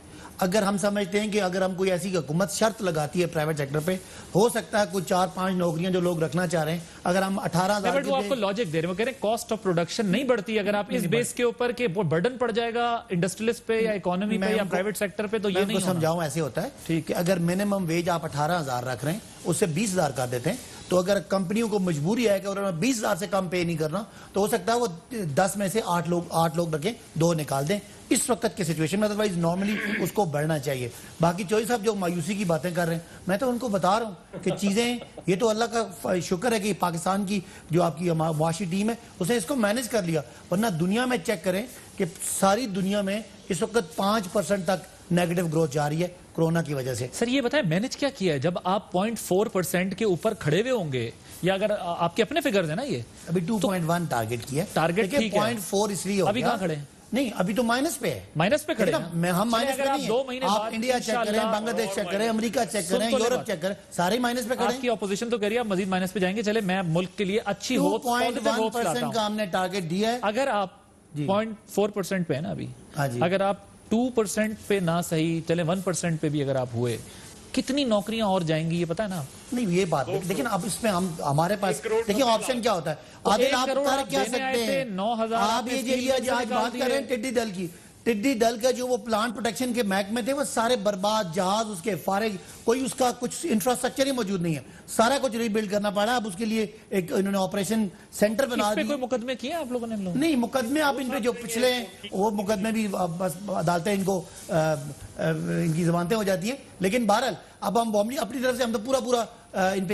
اگر ہم سمجھتے ہیں کہ اگر ہم کوئی ایسی حکومت شرط لگاتی ہے پرائیویٹ سیکٹر پہ, ہو سکتا ہے کوئی 4-5 نوکریاں جو لوگ رکھنا چاہ رہے ہیں, اگر ہم 18,000 وہ آپ کو لاجک دے رہے ہیں, وہ کہہ رہے ہیں کاسٹ آف پروڈکشن نہیں بڑھتی اگر آپ اس بیس کے اوپر کہ برڈن پڑ جائے گا انڈسٹریلسٹ پہ یا اکانومی پہ یا پرائیویٹ سیکٹر پہ, تو یہ نہیں سمجھاؤں. ایسے ہوتا ہے کہ اگر منیمم ویج آپ 18,000 رکھ رہے ہیں, اس سے 20,000 کر دیتے ہیں, تو اگر کمپنیوں کو مجبوری ہے کہ اگر 20,000 سے کم پے نہیں کرنا, تو ہو سکتا ہے وہ 10 میں سے 8 لوگ رکھیں, 2 نکال دیں اس وقت کی سچویشن میں. ادروائز نارملی اس کو بڑھنا چاہیے. باقی چوہدری صاحب جو مایوسی کی باتیں کر رہے ہیں, میں تو ان کو بتا رہا ہوں کہ چیزیں, یہ تو اللہ کا شکر ہے کہ پاکستان کی جو آپ کی معاشی ٹیم ہے اس نے اس کو مینج کر لیا, ورنہ دنیا میں چیک کریں کہ ساری دنیا میں اس وقت 5% تک نیگیٹو گروتھ جاری ہے کرونا کی وجہ سے. سر یہ بتائیں مینج کیا کیا ہے جب آپ 0.4% کے اوپر کھڑے ہوئے ہوں گے, یا اگر آپ کے اپنے فگرز ہیں نا, یہ ابھی 2.1 ٹارگٹ کیا ہے, ٹارگٹ ٹھیک ہے, 0.4 اس لیے ہو گیا. ابھی کہاں کھڑے ہیں؟ نہیں ابھی تو مائنس پہ ہے, مائنس پہ کھڑے ہیں. ہم مائنس پہ نہیں ہیں. آپ انڈیا چیک کریں, بنگلہ دیش چیک کریں, امریکہ چیک کریں, یورپ چیک کریں, سارے مائنس پہ کھڑے ہیں. آپ کی اپوزیشن تو کہہ رہی ہے آپ مزید مائنس پہ جائیں گے. چلے میں ملک کے لیے اچھی ہوپ 2.1% کا ہم نے ٹارگٹ دیا ہے. اگر آپ 0.4% پہ ہے نا ابھی, اگر آپ 2% پہ نہ صحیح چلے 1% پہ بھی اگر آپ ہوئے, کتنی نوکریاں اور جائیں گی یہ پتا ہے نا آپ؟ نہیں یہ بات ہے, لیکن اب اس میں ہمارے پاس دیکھیں آپشن کیا ہوتا ہے. عادل آپ کر کیا سکتے ہیں, آپ یہ آج بات کر رہے ہیں ٹڈی دل کی, ٹڈی دل کا جو وہ پلانٹ پروٹیکشن کے محکمے تھے وہ سارے برباد, جہاز اس کے فارغ, کوئی اس کا کچھ انفراسٹرکچر ہی موجود نہیں ہے, سارا کچھ ری بلڈ کرنا پڑا. اب اس کے لیے ایک انہوں نے آپریشن سینٹر بنا دیا. کوئی مقدمے کیے آپ لوگوں نے؟ نہیں مقدمے آپ ان پہ جو پچھلے ہیں وہ مقدمے بھی بس عدالتیں ان کو ان کی ضمانتیں ہو جاتی ہیں. لیکن بہرحال اب ہم اپنی طرف سے ہم تو پورا ان پہ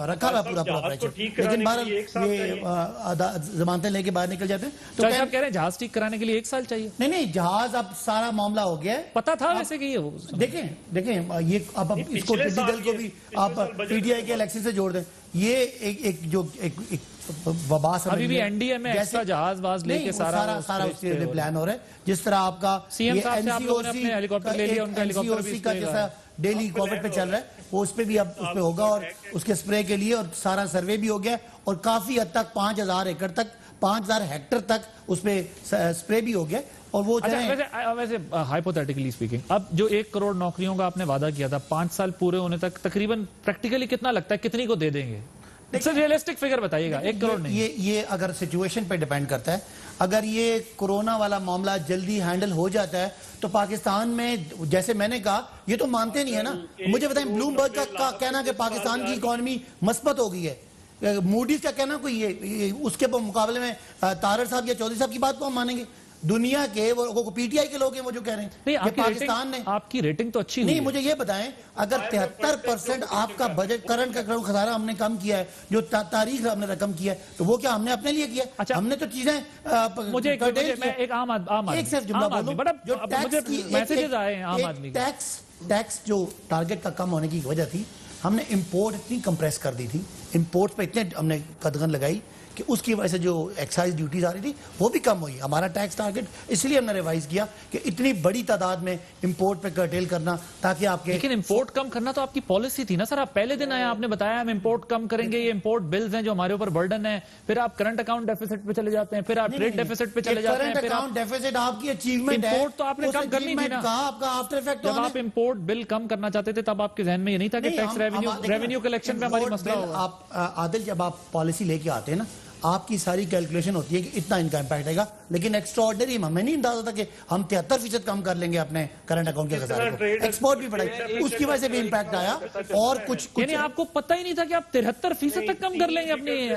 رکھا ہوا پورا پریشر, لیکن بہرحال یہ ضمانتیں لے کے باہر نکل جاتے ہیں. تو کہہ رہے ہیں جہاز ٹھیک کرانے کے لیے 1 سال چاہیے. نہیں جہاز اب سارا معاملہ ہو گیا ہے, پتا تھا ویسے کہ یہ دیکھیں یہ اب اس کو ٹڈی دل کو بھی آپ پی ٹی آئی کے الیکشن سے جوڑ دیں. یہ ایک جو وبا ابھی بھی این ڈی اے میں ایکسٹرا جہاز باز لے کے سارا اس کے لیے پلان ہو رہا ہے. جس طرح آپ کا این سی او سی کا جیسا ڈیلی کووڈ پہ چل رہا ہے, وہ اس پہ بھی اب اس پہ ہوگا, اور اس کے سپرے کے لیے اور سارا سروے بھی ہو گیا, اور کافی حد تک 5,000 ایکڑ تک 5,000 ہیکٹر تک اس پہ سپرے بھی ہو گیا. اور وہ ویسے ہائپوتھیٹیکلی اسپیکنگ, اب جو 1 کروڑ نوکریوں کا آپ نے وعدہ کیا تھا 5 سال پورے ہونے تک تقریباً پریکٹیکلی کتنا لگتا ہے کتنی کو دے دیں گے؟ ریئلسٹک فگر بتائیے گا. 1 کروڑ نہیں, یہ اگر سچویشن پہ ڈیپینڈ کرتا ہے. اگر یہ کورونا والا معاملہ جلدی ہینڈل ہو جاتا ہے تو پاکستان میں, جیسے میں نے کہا, یہ تو مانتے نہیں ہے نا. مجھے بتائیں بلوم برگ کا کہنا کہ پاکستان کی اکانومی مثبت ہو گئی ہے, موڈیز کا کہنا کوئی اس کے مقابلے میں طارر صاحب یا چودھری صاحب کی بات کو ہم مانیں گے؟ دنیا کے وہ پی ٹی آئی کے لوگ ہیں وہ جو کہہ رہے ہیں کہ پاکستان نے آپ کی ریٹنگ تو اچھی نہیں. مجھے یہ بتائیں اگر 73% آپ کا بجٹ کرنٹ کا خسارہ ہم نے کم کیا ہے, جو تاریخ ہم نے رقم کیا ہے, تو وہ کیا ہم نے اپنے لیے کیا ہے؟ ہم نے تو چیزیں مجھے ایک عام آدمی ایک صرف جملہ بولوں, جو میسیجز آئے ہیں عام آدمی ٹیکس جو ٹارگٹ کا کم ہونے کی وجہ تھی, ہم نے امپورٹ اتنی کمپریس کر دی تھی, امپورٹ پہ اتنے ہم نے قدغن لگائی کہ اس کی وجہ سے جو ایکسائز ڈیوٹیز آ رہی تھی وہ بھی کم ہوئی. ہمارا ٹیکس ٹارگٹ اس لیے ہم نے ریوائز کیا کہ اتنی بڑی تعداد میں امپورٹ پہ کرٹیل کرنا تاکہ آپ کے. لیکن امپورٹ کم کرنا تو آپ کی پالیسی تھی نا سر. آپ پہلے دن آئے, آپ نے بتایا ہم امپورٹ کم کریں گے, یہ امپورٹ بلز ہیں جو ہمارے اوپر برڈن ہے, پھر آپ کرنٹ اکاؤنٹ ڈیفیسٹ پہ چلے جاتے ہیں, پھر آپ ٹریڈ ڈیفیسٹ پہ چلے جاتے ہیں. کرنٹ اکاؤنٹ ڈیفیسٹ آپ کی اچیومنٹ ہے, امپورٹ تو آپ نے کم کرنی تھی نا. کہاں آپ کا آفٹر افیکٹ جب آپ امپورٹ بل کم کرنا چاہتے تھے تب آپ کے ذہن میں یہ نہیں تھا کہ ٹیکس ریونیو کلیکشن پہ ہماری مسئلہ ہوگا. آپ عادل جب آپ پالیسی لے کے آتے ہیں نا, آپ کی ساری کیلکولیشن ہوتی ہے کہ اتنا ان کا امپیکٹ آئے گا, لیکن ایکسٹرا آرڈنری ہمیں نہیں اندازہ تھا کہ ہم 73% کم کر لیں گے اپنے کرنٹ اکاؤنٹ کے خسارے کو. ایکسپورٹ بھی بڑھائی, اس کی وجہ سے بھی امپیکٹ آیا. اور کچھ یعنی آپ کو پتہ ہی نہیں تھا کہ آپ 73% تک کم کر لیں گے اپنی.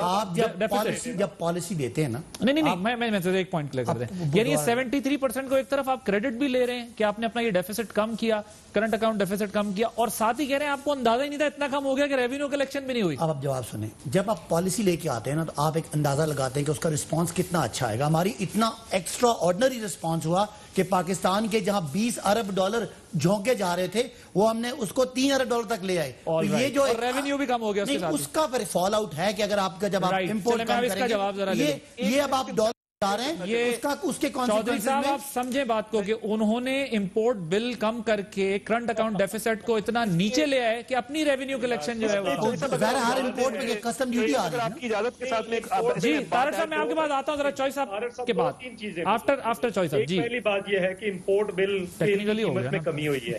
آپ جب پالیسی دیتے ہیں نا, نہیں میں سے ایک پوائنٹ کلیئر کر دیں, یعنی 73% کو ایک طرف آپ کریڈٹ بھی لے رہے ہیں کہ آپ نے اپنا یہ ڈیفیسٹ کم کیا, کرنٹ اکاؤنٹ ڈیفیسٹ کم کیا, اور ساتھ ہی کہہ رہے ہیں آپ کو اندازہ ہی نہیں تھا اتنا کم ہو گیا کہ ریونیو کلیکشن بھی نہیں ہوئی. اب آپ جواب سنیں, جب آپ پالیسی لے کے آتے ہیں نا تو آپ ایک اندازہ لگاتے ہیں کہ اس کا رسپانس کتنا اچھا آئے گا. ہماری اتنا ایکسٹرا آرڈنری رسپانس ہوا کہ پاکستان کے جہاں $20 ارب جھونکے جا رہے تھے وہ ہم نے اس کو $3 ارب تک لے آئے. یہ جو ریونیو بھی کم ہو گیا اس کا پھر فال آؤٹ ہے کہ اگر آپ کا جب آپ امپورٹ کم کریں گے, یہ اب آپ ڈالر آ رہے ہیں, اس کے چودھری صاحب آپ سمجھیں بات کو کہ انہوں نے امپورٹ بل کم کر کے کرنٹ اکاؤنٹ ڈیفیسٹ کو اتنا نیچے لے آئے کہ اپنی ریونیو کلیکشن جو ہے وہ ہر امپورٹ پہ کسٹم ڈیوٹی آ رہی ہے. آپ کی اجازت کے ساتھ میں جی طارق صاحب میں آپ کے پاس آتا ہوں ذرا چوائس صاحب کے بعد آفٹر چوائس صاحب. جی پہلی بات یہ ہے کہ امپورٹ بل قیمت میں کمی ہوئی ہے,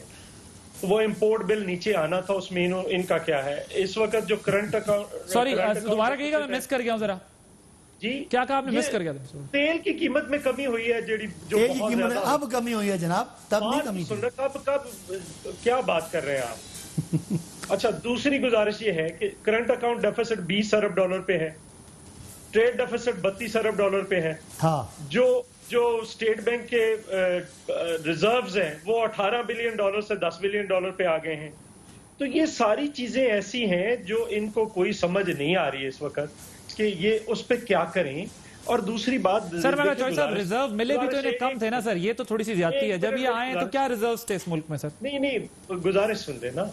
وہ امپورٹ بل نیچے آنا تھا, اس میں ان کا کیا ہے اس وقت جو کرنٹ اکاؤنٹ. سوری دوبارہ کہیے گا, میں مس کر گیا ہوں ذرا. جی کیا کہا آپ نے, مس کر گیا تھا. تیل کی قیمت میں کمی ہوئی ہے, جو بہت زیادہ اب کمی ہوئی ہے جناب, تب نہیں کمی تھی. کب کیا بات کر رہے ہیں آپ. اچھا دوسری گزارش یہ ہے کہ کرنٹ اکاؤنٹ ڈیفیسٹ $20 ارب پہ ہے, ٹریڈ ڈیفیسٹ $32 ارب پہ ہے. ہاں جو اسٹیٹ بینک کے ریزروز ہیں وہ $18 بلین سے $10 بلین پہ آ گئے ہیں. تو یہ ساری چیزیں ایسی ہیں جو ان کو کوئی سمجھ نہیں آ رہی ہے اس وقت کہ یہ اس پہ کیا کریں. اور دوسری بات سر میں چوائس صاحب ریزرو ملے بھی تو انہیں کم تھے نا سر, یہ تو تھوڑی سی زیادتی ہے. جب یہ آئے تو کیا ریزروز تھے اس ملک میں سر؟ نہیں گزارش سن لیں نا,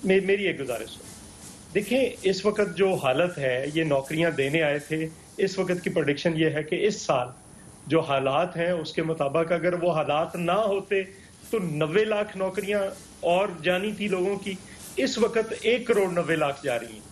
میری ایک گزارش سن. دیکھیں اس وقت جو حالت ہے, یہ نوکریاں دینے آئے تھے, اس وقت کی پریڈکشن یہ ہے کہ اس سال جو حالات ہیں اس کے مطابق اگر وہ حالات نہ ہوتے تو 90 لاکھ نوکریاں اور جانی تھی لوگوں کی. اس وقت 1 کروڑ 90 لاکھ جا رہی ہیں.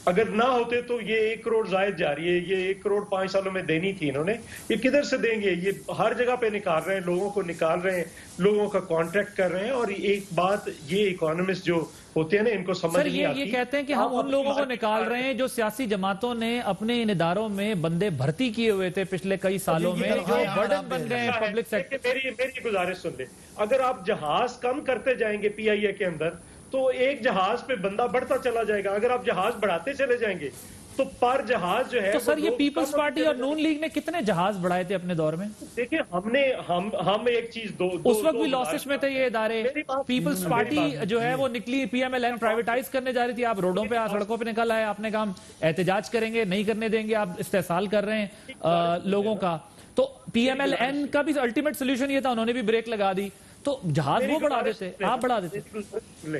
اگر نہ ہوتے تو یہ 1 کروڑ زائد جا رہی ہے. یہ 1 کروڑ 5 سالوں میں دینی تھی انہوں نے. یہ کدھر سے دیں گے؟ یہ ہر جگہ پہ نکال رہے ہیں, لوگوں کو نکال رہے ہیں, لوگوں کا کانٹریکٹ کر رہے ہیں. اور ایک بات یہ اکانومسٹ جو ہوتے ہیں نا ان کو سمجھ نہیں آتی. یہ کہتے ہیں کہ ہم ان لوگوں کو نکال رہے ہیں جو سیاسی جماعتوں نے اپنے ان اداروں میں بندے بھرتی کیے ہوئے تھے پچھلے کئی سالوں میں, جو برڈن بن گئے ہیں پبلک سیکٹر. میری گزارش سن لیں, اگر آپ جہاز کم کرتے جائیں گے پی آئی اے کے اندر تو ایک جہاز پہ بندہ بڑھتا چلا جائے گا. اگر آپ جہاز بڑھاتے چلے جائیں گے تو پر جہاز جو ہے. تو سر یہ پیپلز پارٹی اور نون لیگ نے کتنے جہاز بڑھائے تھے اپنے دور میں؟ دیکھیں ہم ایک چیز اس وقت بھی لاسز میں تھے یہ ادارے. پیپلز پارٹی جو ہے وہ نکلی, پی ایم ایل این پرائیویٹائز کرنے جا رہی تھی. آپ روڈوں پہ سڑکوں پہ نکل آئے, آپ نے کہا ہم احتجاج کریں گے, نہیں کرنے دیں گے, آپ استحصال کر رہے ہیں لوگوں کا. تو پی ایم ایل این کا بھی الٹیمیٹ سولوشن یہ تھا, انہوں نے بھی بریک لگا دی. تو جہاز وہ بڑھا دیتے, آپ بڑھا دیتے.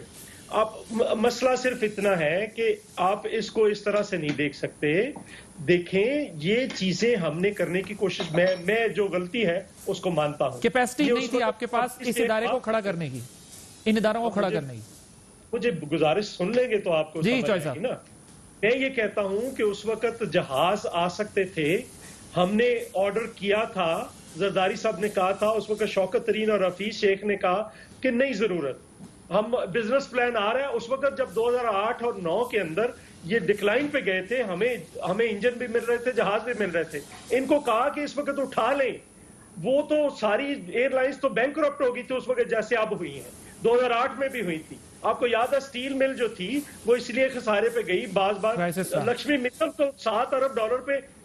آپ مسئلہ صرف اتنا ہے کہ آپ اس کو اس طرح سے نہیں دیکھ سکتے. دیکھیں یہ چیزیں ہم نے کرنے کی کوشش, میں جو غلطی ہے اس کو مانتا ہوں. کیپیسٹی نہیں تھی آپ کے پاس اس ادارے کو کھڑا کرنے کی, ان اداروں کو کھڑا کرنے کی. مجھے گزارش سن لیں گے تو آپ کو جی سمجھ آئے گی نا. میں یہ کہتا ہوں کہ اس وقت جہاز آ سکتے تھے, ہم نے آرڈر کیا تھا, زرداری صاحب نے کہا تھا, اس وقت شوکت ترین اور حفیظ شیخ نے کہا کہ نہیں ضرورت, ہم بزنس پلان آ رہا ہے. اس وقت جب 2008 اور 2009 کے اندر یہ ڈکلائن پہ گئے تھے, ہمیں انجن بھی مل رہے تھے, جہاز بھی مل رہے تھے. ان کو کہا کہ اس وقت اٹھا لیں. وہ تو ساری ایئر لائنز تو بینک کرپٹ ہو گئی تھی اس وقت, جیسے اب ہوئی ہیں. 2008 میں بھی ہوئی تھی. آپ کو یاد ہے سٹیل مل جو تھی وہ اس لیے خسارے پہ گئی. بعض لکشمی متل تو $7 ارب پہ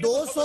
200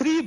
$3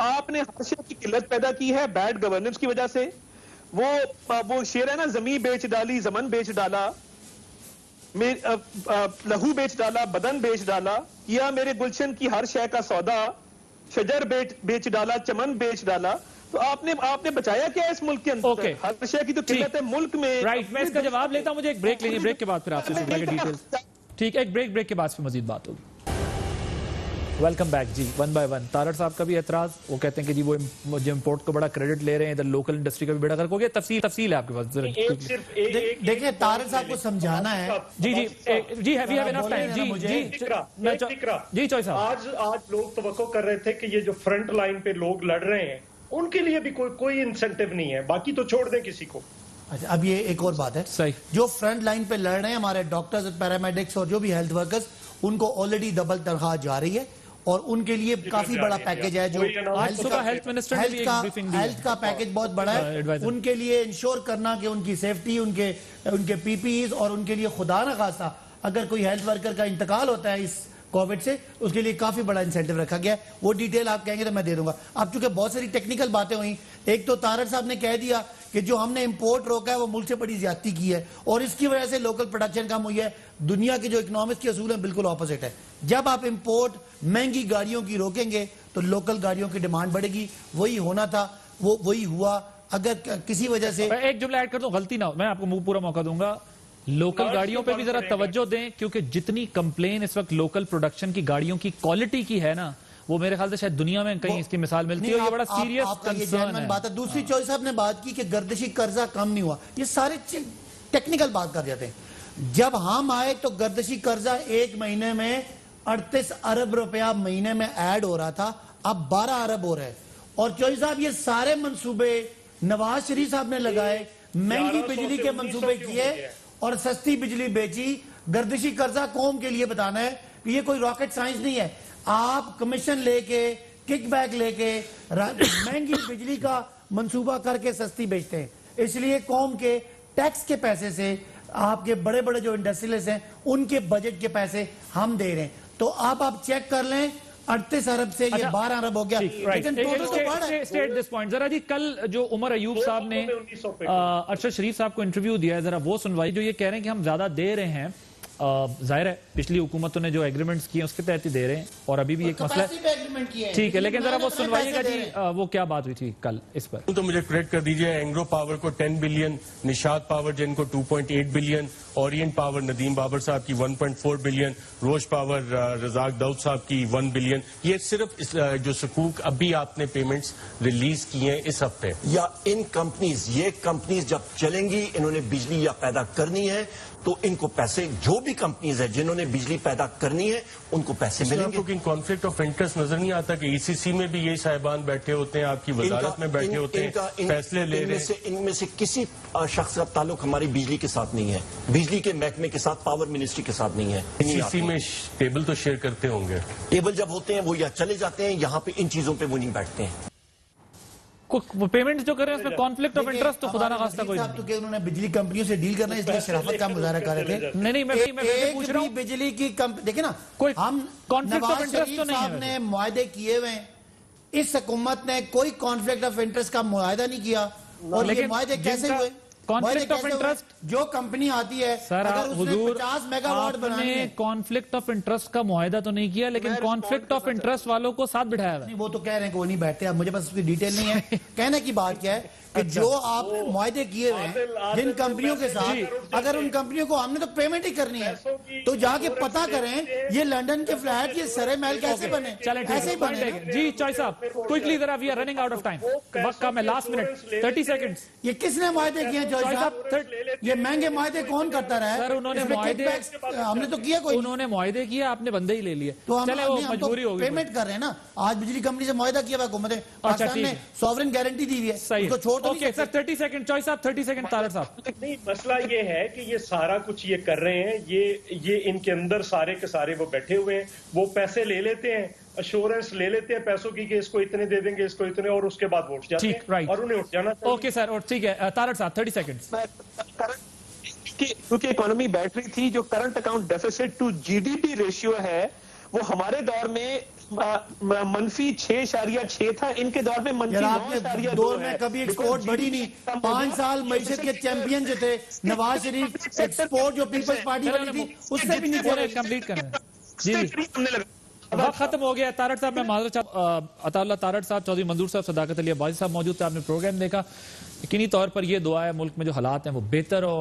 آپ نے ہر شے کی قلت پیدا کی ہے بیڈ گورننس کی وجہ سے. وہ شعر ہے نا, زمین بیچ ڈالی زمن بیچ ڈالا, لہو بیچ ڈالا بدن بیچ ڈالا, کیا میرے گلشن کی ہر شے کا سودا, شجر بیچ ڈالا چمن بیچ ڈالا. تو آپ نے بچایا کیا اس ملک کے اندر؟ ہر شے کی تو قلت ہے ملک میں. رائٹ, میں اس کا جواب لیتا ہوں, مجھے ایک بریک لینی, بریک کے بعد پھر آپ سے شکریہ کے ڈیٹیلز. ٹھیک ہے, ایک بریک کے بعد پھر مزید بات ہوگی. ویلکم بیک جی. 1 by 1 طارڑ صاحب کا بھی اعتراض, وہ کہتے ہیں کہ جی وہ جو امپورٹ کو بڑا کریڈٹ لے رہے ہیں, ادھر لوکل انڈسٹری کا بھی بیڑا غرق ہو گیا. تفصیل ہے آپ کے پاس. دیکھیں طارڑ صاحب کو سمجھانا ہے. جی وی ہیو انف ٹائم. جی چوئی صاحب, آج لوگ توقع کر رہے تھے کہ یہ جو فرنٹ لائن پہ لوگ لڑ رہے ہیں ان کے لیے بھی کوئی انسینٹیو نہیں ہے, باقی تو چھوڑ دیں کسی کو. اچھا, اب یہ ایک اور بات ہے, جو فرنٹ لائن پہ لڑ رہے ہیں ہمارے ڈاکٹرز اور پیرامیڈکس اور جو بھی ہیلتھ ورکرز, ان کو آلریڈی ڈبل تنخواہ جا رہی ہے اور ان کے لیے کافی بڑا پیکیج ہے. جو ہیلتھ کا پیکیج بہت بڑا ہے, ان کے لیے انشور کرنا کہ ان کی سیفٹی, ان کے پی پی ایز, اور ان کے لیے خدا نہ خواستہ اگر کوئی ہیلتھ ورکر کا انتقال ہوتا ہے اس کووڈ سے, اس کے لیے کافی بڑا انسینٹیو رکھا گیا ہے. وہ ڈیٹیل آپ کہیں گے تو میں دے دوں گا. اب چونکہ بہت ساری ٹیکنیکل باتیں ہوئیں, ایک تو طارڑ صاحب نے کہہ دیا کہ جو ہم نے امپورٹ روکا ہے وہ ملک سے بڑی زیادتی کی ہے اور اس کی وجہ سے لوکل پروڈکشن کم ہوئی ہے. دنیا کے جو اکنامکس کے اصول ہیں بالکل اپوزٹ ہے. جب آپ امپورٹ مہنگی گاڑیوں کی روکیں گے تو لوکل گاڑیوں کی ڈیمانڈ بڑھے گی. وہی ہونا تھا, وہی ہوا. اگر کسی وجہ سے ایک جملہ ایڈ کر دوں, غلطی نہ ہو, میں آپ کو پورا موقع دوں گا. لوکل گاڑیوں پہ بھی ذرا توجہ دیں, کیونکہ جتنی کمپلین اس وقت لوکل پروڈکشن کی گاڑیوں کی کوالٹی کی ہے نا, وہ میرے خیال سے شاید دنیا میں کہیں اس کی مثال ملتی ہے. یہ بڑا سیریس کنسرن ہے. بات ہے. دوسری چوئی صاحب نے بات کی کہ گردشی قرضہ کم نہیں ہوا. یہ سارے ٹیکنیکل بات کر جاتے ہیں. جب ہم آئے تو گردشی قرضہ ایک مہینے میں 38 ارب روپیہ مہینے میں ایڈ ہو رہا تھا, اب 12 ارب ہو رہا ہے. اور چوئی صاحب یہ سارے منصوبے نواز شریف صاحب نے لگائے, مہنگی بجلی کے منصوبے کیے اور سستی بجلی بیچی. گردشی قرضہ قوم کے لیے بتانا ہے کہ یہ کوئی راکٹ سائنس نہیں ہے. آپ کمیشن لے کے, کک بیک لے کے مہنگی بجلی کا منصوبہ کر کے سستی بیچتے ہیں. اس لیے قوم کے ٹیکس کے پیسے سے آپ کے بڑے بڑے جو انڈسٹریلسٹ ہیں ان کے بجٹ کے پیسے ہم دے رہے ہیں. تو آپ چیک کر لیں, 38 ارب سے یہ 12 ارب ہو گیا. لیکن ٹوٹل تو بڑھ ہے. اسٹیٹ دس پوائنٹ ذرا جی, کل جو عمر ایوب صاحب نے ارشد شریف صاحب کو انٹرویو دیا ہے, ذرا وہ سنوائی. جو یہ کہہ رہے ہیں کہ ہم زیادہ دے رہے ہیں, ظاہر ہے پچھلی حکومتوں نے جو ایگریمنٹس کیے اس کے تحت ہی دے رہے ہیں, اور ابھی بھی ایک مسئلہ ہے. ٹھیک ہے, لیکن ذرا وہ سنوائیے گا جی, وہ کیا بات ہوئی تھی کل اس پر. تو مجھے کریکٹ کر دیجئے, اینگرو پاور کو 10 بلین, نشاد پاور جن کو 2.8 billion, Orient power Nadeem Babar صاحب کی 1.4 بلین, روش پاور رزاق داؤد صاحب کی 1 بلین. یہ صرف جو سکوک ابھی آپ نے پیمنٹس ریلیز کی ہیں اس ہفتے. یا ان کمپنیز, یہ کمپنیز جب چلیں گی, انہوں نے بجلی یا پیدا کرنی ہے تو ان کو پیسے, جو بھی کمپنیز ہیں جنہوں نے بجلی پیدا کرنی ہے ان کو پیسے ملیں گے. کانفلکٹ آف انٹرسٹ نظر نہیں آتا کہ ای سی سی میں بھی یہ صاحبان بیٹھے ہوتے ہیں, آپ کی وزارت میں بیٹھے ہوتے ہیں, فیصلے لے رہے ہیں. ان میں سے کسی شخص کا تعلق ہماری بجلی کے ساتھ نہیں ہے, بجلی کے محکمے کے ساتھ, پاور منسٹری کے ساتھ نہیں ہے. ای سی میں ٹیبل تو شیئر کرتے ہوں گے. ٹیبل جب ہوتے ہیں وہ یا چلے جاتے ہیں, یہاں پہ ان چیزوں پہ وہ نہیں بیٹھتے ہیں. پیمنٹ جو کر رہے ہیں اس میں کانفلکٹ آف انٹرسٹ تو خدا نہ خواستہ کوئی نہیں. کہ انہوں نے بجلی کمپنیوں سے ڈیل کرنا ہے, اس لیے شرافت کا مظاہرہ کر رہے تھے. نہیں میں پوچھ رہا ہوں, بجلی کی دیکھیں نا, ہم نواز شریف صاحب نے معاہدے کیے ہوئے ہیں, اس حکومت نے کوئی کانفلکٹ آف انٹرسٹ کا معاہدہ نہیں کیا. اور یہ معاہدے کیسے ہوئے؟ کانفلکٹ آف انٹرسٹ جو کمپنی آتی ہے, اگر اس نے 50 میگا واٹ بنانے ہیں, کانفلکٹ آف انٹرسٹ کا معاہدہ تو نہیں کیا, لیکن کانفلکٹ آف انٹرسٹ والوں کو ساتھ بٹھایا ہوا ہے. وہ تو کہہ رہے ہیں کہ وہ نہیں بیٹھتے. اب مجھے بس اس کی ڈیٹیل نہیں ہے. کہنے کی بات کیا ہے کہ جو آپ معاہدے کیے ہوئے ہیں جن کمپنیوں کے ساتھ, اگر ان کمپنیوں کو ہم نے تو پیمنٹ ہی کرنی ہے, تو جا کے پتا کریں یہ لنڈن کے فلیٹ, یہ سرے محل کیسے بنے. ایسے ہی بنے. جی چوئی صاحب کوئکلی ذرا, we are running out of time, وقت کا میں لاسٹ منٹ 30 سیکنڈز. یہ کس نے معاہدے کیے ہیں چوئی صاحب؟ یہ مہنگے معاہدے کون کرتا رہا ہے؟ سر انہوں نے معاہدے, ہم نے تو کیا کوئی, انہوں نے معاہدے کیے, آپ نے بندے ہی لے لیے. چلے وہ مجبوری ہوگی, پیمنٹ کر رہے ہیں نا. آج بجلی کمپنی سے معاہدہ کیا ہوا حکومت پاکستان نے, سوورن گارنٹی دی ہوئی ہے, اس کو چھوڑ تو نہیں سکتے. 30 سیکنڈ چوئی صاحب, 30 سیکنڈ طارڑ صاحب. نہیں, مسئلہ یہ ہے کہ یہ سارا کچھ یہ کر رہے ہیں, یہ ان کے اندر سارے کے سارے وہ بیٹھے ہوئے ہیں, وہ پیسے لے لیتے ہیں, اشورنس لے لیتے ہیں پیسوں کی کہ اس کو اتنے دے دیں گے, اس کو اتنے, اور اس کے بعد ووٹ جاتے ہیں اور انہیں اٹھ جانا چاہیے. اوکے سر, اور ٹھیک ہے طارڑ صاحب 30 سیکنڈ. کیونکہ اکانومی بیٹھ رہی تھی, جو current account deficit to G D P ratio ہے وہ ہمارے دور میں منفی 6.6 تھا، ان کے دور میں منفی یار آپ کے 9.2 دور میں ہے۔ کبھی ایکسپورٹ بڑھی نہیں، 5 سال معیشت کے چیمپئن جو تھے نواز شریف، ایکسپورٹ جو پیپلز پارٹی والی تھی اس سے بھی نیچے رہے۔ کمپلیٹ کریں جی وقت ختم ہو گیا۔ تارڑ صاحب میں معذرت عطا اللہ تارڑ صاحب، چودھری منظور صاحب، صداقت علی عباسی صاحب موجود تھے، آپ نے پروگرام دیکھا۔ یقینی طور پر یہ دعا ہے ملک میں جو حالات ہیں وہ بہتر ہو۔